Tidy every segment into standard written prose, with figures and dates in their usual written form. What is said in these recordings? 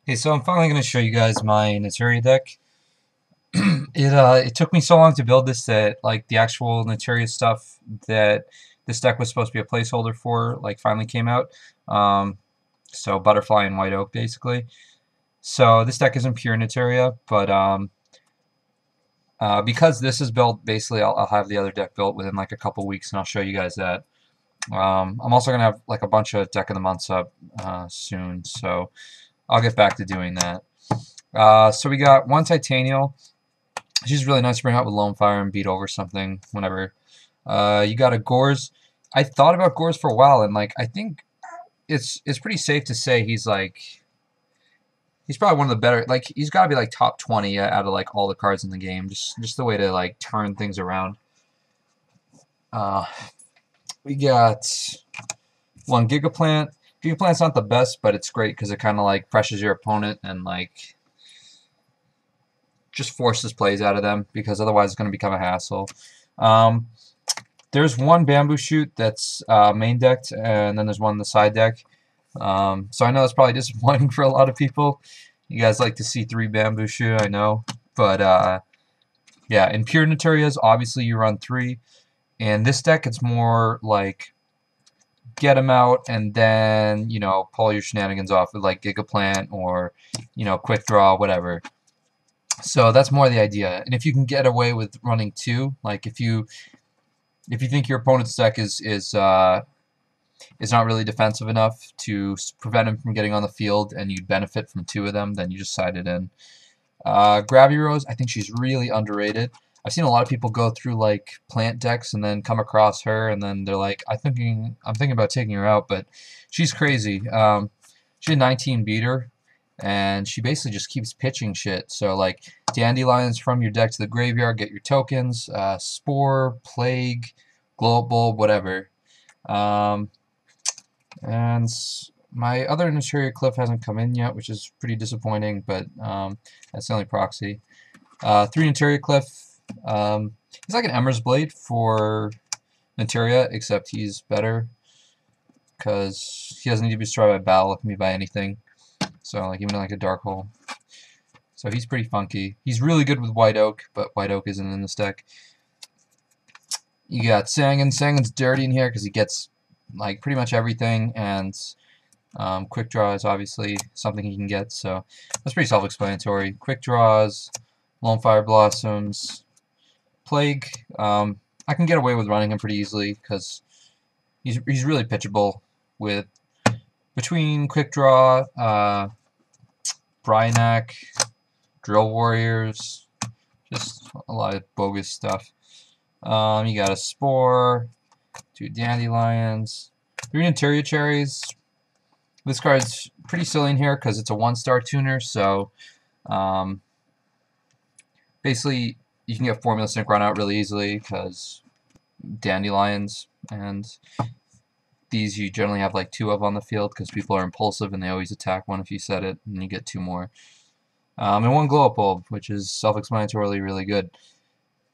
Okay, so I'm finally going to show you guys my Naturia deck. It took me so long to build this that like the actual Naturia stuff that this deck was supposed to be a placeholder for like finally came out. Um, so Butterfly and White Oak basically. So this deck isn't pure Naturia, but because this is built, basically I'll have the other deck built within like a couple weeks, and I'll show you guys that. I'm also gonna have like a bunch of deck of the months up soon, so I'll get back to doing that. So we got one Titanial. She's really nice to bring out with Lone Fire and beat over something whenever. You got a Gores. I thought about Gores for a while, and like I think it's pretty safe to say he's probably one of the better. Like he's got to be like top 20 out of like all the cards in the game. Just the way to like turn things around. We got one Gigaplant. Gigaplant's not the best, but it's great because it kind of like pressures your opponent and like just forces plays out of them, because otherwise it's going to become a hassle. There's one Bamboo Shoot that's main decked, and then there's one in the side deck. So I know it's probably disappointing for a lot of people. You guys like to see 3 Bamboo Shoot, I know. But yeah, in pure Naturias, obviously you run 3. In this deck, it's more like get them out and then, you know, pull your shenanigans off with like Gigaplant or, you know, Quick Draw, whatever. So that's more the idea. And if you can get away with running 2, like if you think your opponent's deck is not really defensive enough to prevent him from getting on the field and you'd benefit from 2 of them, then you just side it in. Gravity I think she's really underrated. I've seen a lot of people go through like plant decks and then come across her and then they're like, I'm thinking about taking her out, but she's crazy. She's a 19 beater and she basically just keeps pitching shit. So like Dandelions from your deck to the graveyard, get your tokens, Spore, Plague, Glow Up Bulb, whatever. And my other Naturia Cliff hasn't come in yet, which is pretty disappointing, but that's the only proxy. 3 Naturia Cliff. He's like an Ember's Blade for Naturia, except he's better because he doesn't need to be destroyed by battle. It can be by anything. So like even like a Dark Hole. So he's pretty funky. He's really good with White Oak, but White Oak isn't in this deck. You got Sangan. Sangan's dirty in here because he gets like pretty much everything, and Quick Draw is obviously something he can get. So that's pretty self-explanatory. Quick Draws, Lone Fire Blossoms, Plague. I can get away with running him pretty easily because he's really pitchable with between Quick Draw, Bryanak, Drill Warriors, just a lot of bogus stuff. You got a Spore, 2 Dandelions, 3 Naturia Cherries. This card's pretty silly in here because it's a 1-star tuner, so basically you can get Formula Sync run out really easily because Dandelions, and these you generally have like 2 of on the field because people are impulsive and they always attack one if you set it, and you get 2 more. And 1 Glow Up Bulb, which is self-explanatorily really good.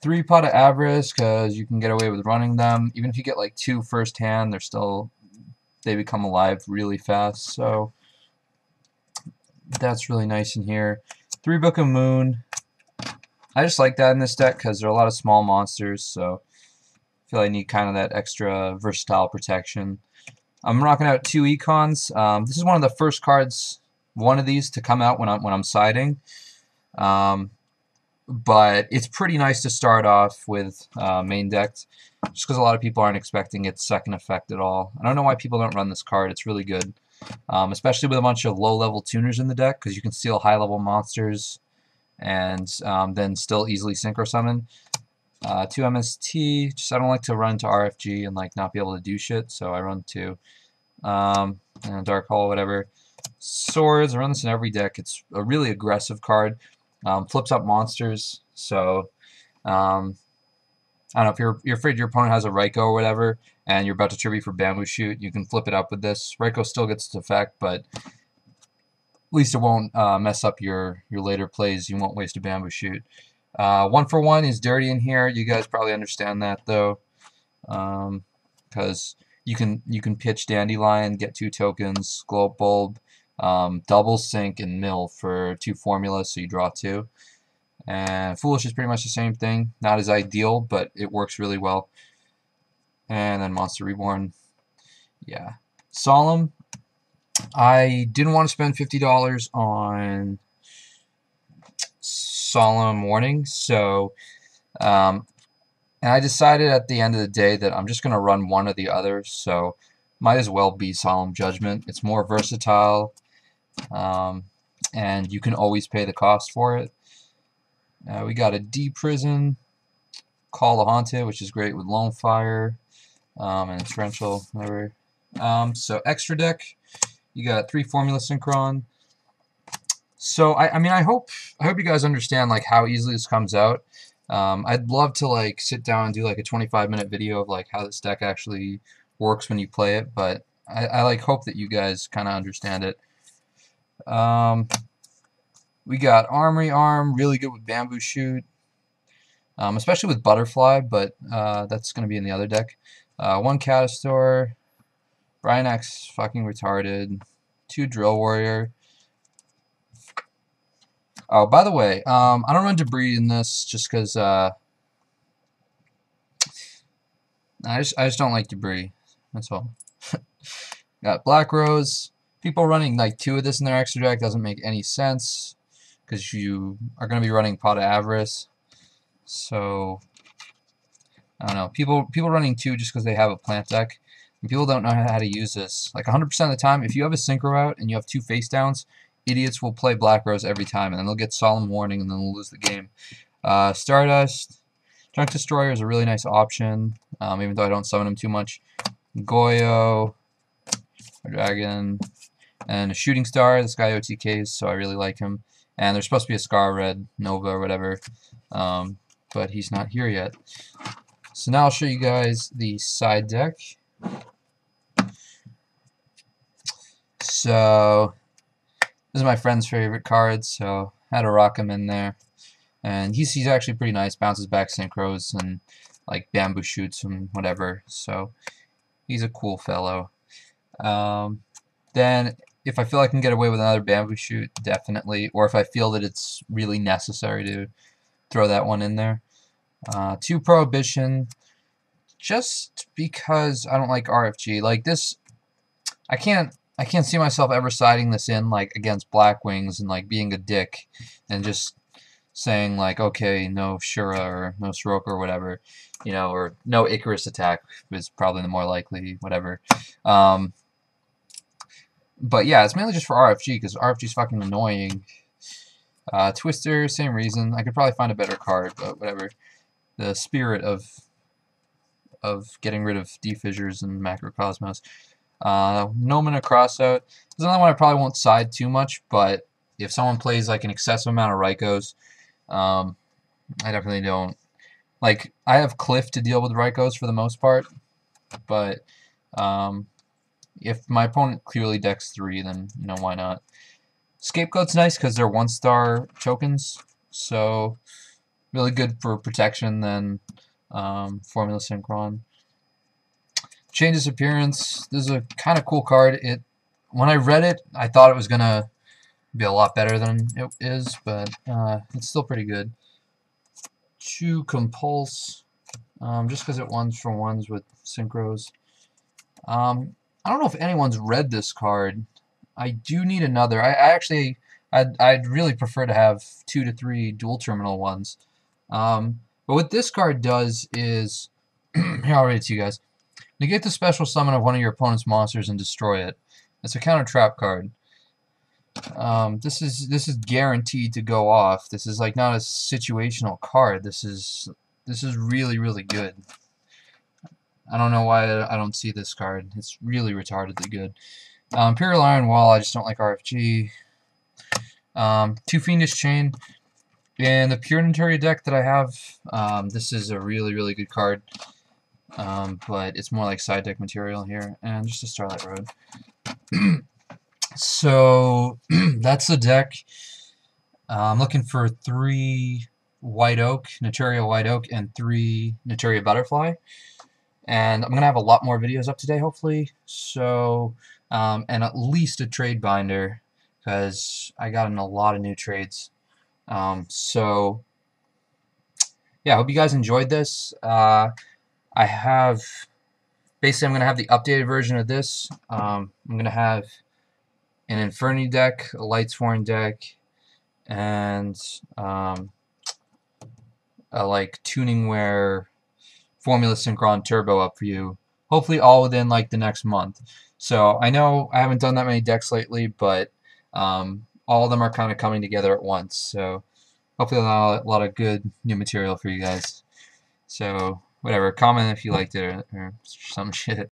3 Pot of Avarice because you can get away with running them. Even if you get like 2 first hand, they become alive really fast. So that's really nice in here. 3 Book of Moon. I just like that in this deck because there are a lot of small monsters, so I feel I need kind of that extra versatile protection. I'm rocking out 2 Econs. This is one of the first cards, one of these, to come out when I'm siding. But it's pretty nice to start off with main decked, just because a lot of people aren't expecting its second effect at all. I don't know why people don't run this card. It's really good, especially with a bunch of low-level tuners in the deck, because you can steal high-level monsters and then still easily synchro summon. 2 MST. Just I don't like to run to RFG and like not be able to do shit, so I run 2. And Dark Hole, whatever. Swords. I run this in every deck. It's a really aggressive card. Flips up monsters, so I don't know, if you're afraid your opponent has a Raikou or whatever, and you're about to tribute for Bamboo Shoot, you can flip it up with this. Raikou still gets its effect, but at least it won't mess up your later plays. You won't waste a Bamboo Shoot. 1 for 1 is dirty in here. You guys probably understand that though, because you can pitch Dandelion, get 2 tokens, Glow Up Bulb, double sink and mill for 2 formulas, so you draw 2. And Foolish is pretty much the same thing. Not as ideal, but it works really well. And then Monster Reborn. Yeah. Solemn. I didn't want to spend $50 on Solemn Warning, so and I decided at the end of the day that I'm just going to run one or the other, so might as well be Solemn Judgment. It's more versatile, and you can always pay the cost for it. We got a D-Prison, Call the Haunted, which is great with Lone Fire, and Torrential, whatever. So extra deck, you got 3 Formula Synchron. So I mean I hope you guys understand like how easily this comes out. I'd love to like sit down and do like a 25-minute video of like how this deck actually works when you play it, but I like hope that you guys kind of understand it. We got Armory Arm, really good with Bamboo Shoot, especially with Butterfly, but that's going to be in the other deck. 1 Catastor, Brian X, fucking retarded, 2 Drill Warrior. Oh, by the way, I don't run Debris in this just because I just don't like Debris. That's all. Got Black Rose. People running like 2 of this in their extra deck doesn't make any sense because you are going to be running Pot of Avarice. So I don't know. People running 2 just because they have a plant deck. And people don't know how to use this. Like 100% of the time, if you have a Synchro out and you have 2 face downs, idiots will play Black Rose every time, and then they'll get Solemn Warning, and then they'll lose the game. Stardust. Junk Destroyer is a really nice option, even though I don't summon him too much. Goyo, a Dragon, and a Shooting Star. This guy OTKs, so I really like him. And there's supposed to be a Scar Red Nova or whatever, but he's not here yet. So now I'll show you guys the side deck. So this is my friend's favorite card, so I had to rock him in there. And he's actually pretty nice, bounces back synchros and like bamboo shoots and whatever, so he's a cool fellow. Then if I feel I can get away with another bamboo shoot, definitely, or if I feel that it's really necessary to throw that one in there. 2 Prohibition, just because I don't like RFG. Like this, I can't see myself ever siding this in like against Black Wings and like being a dick and just saying like, okay, no Shura or no Soroka or whatever, you know, or no Icarus attack is probably the more likely, whatever. But yeah, it's mainly just for RFG because RFG is fucking annoying. Twister, same reason. I could probably find a better card, but whatever. The spirit of getting rid of D-Fissures and Macrocosmos. Nomen a Crossout. There's another one I probably won't side too much, but if someone plays like an excessive amount of Rykos, I definitely don't. Like, I have Cliff to deal with Rykos for the most part, but if my opponent clearly decks 3, then, you know, why not? Scapegoat's nice because they're 1-star tokens, so really good for protection than Formula Synchron. Changes Appearance. This is a kind of cool card. When I read it, I thought it was gonna be a lot better than it is, but it's still pretty good. 2 Compulse, just because it 1s-for-1s with synchros. I don't know if anyone's read this card. I do need another. I'd really prefer to have 2 to 3 dual terminal ones. But what this card does is, here, I'll read it to you guys. Negate the special summon of one of your opponent's monsters and destroy it. It's a counter trap card. This is guaranteed to go off. This is like not a situational card. This is really, really good. I don't know why I don't see this card. It's really retardedly good. Imperial Iron Wall, I just don't like RFG. 2 Fiendish Chain. In the pure Naturia deck that I have, this is a really, really good card. But it's more like side deck material here. And just a Starlight Road. So, that's the deck. I'm looking for 3 White Oak, Naturia White Oak, and 3 Naturia Butterfly. And I'm going to have a lot more videos up today, hopefully. So, and at least a trade binder. because I got in a lot of new trades. So yeah, I hope you guys enjoyed this. I have basically I'm gonna have the updated version of this. I'm gonna have an Inferni deck, a Lightsworn deck, and a like Tuningware Formula Synchron Turbo up for you. Hopefully all within like the next month. So I know I haven't done that many decks lately, but all of them are kind of coming together at once. So hopefully a lot of good new material for you guys. So whatever, comment if you liked it or some shit.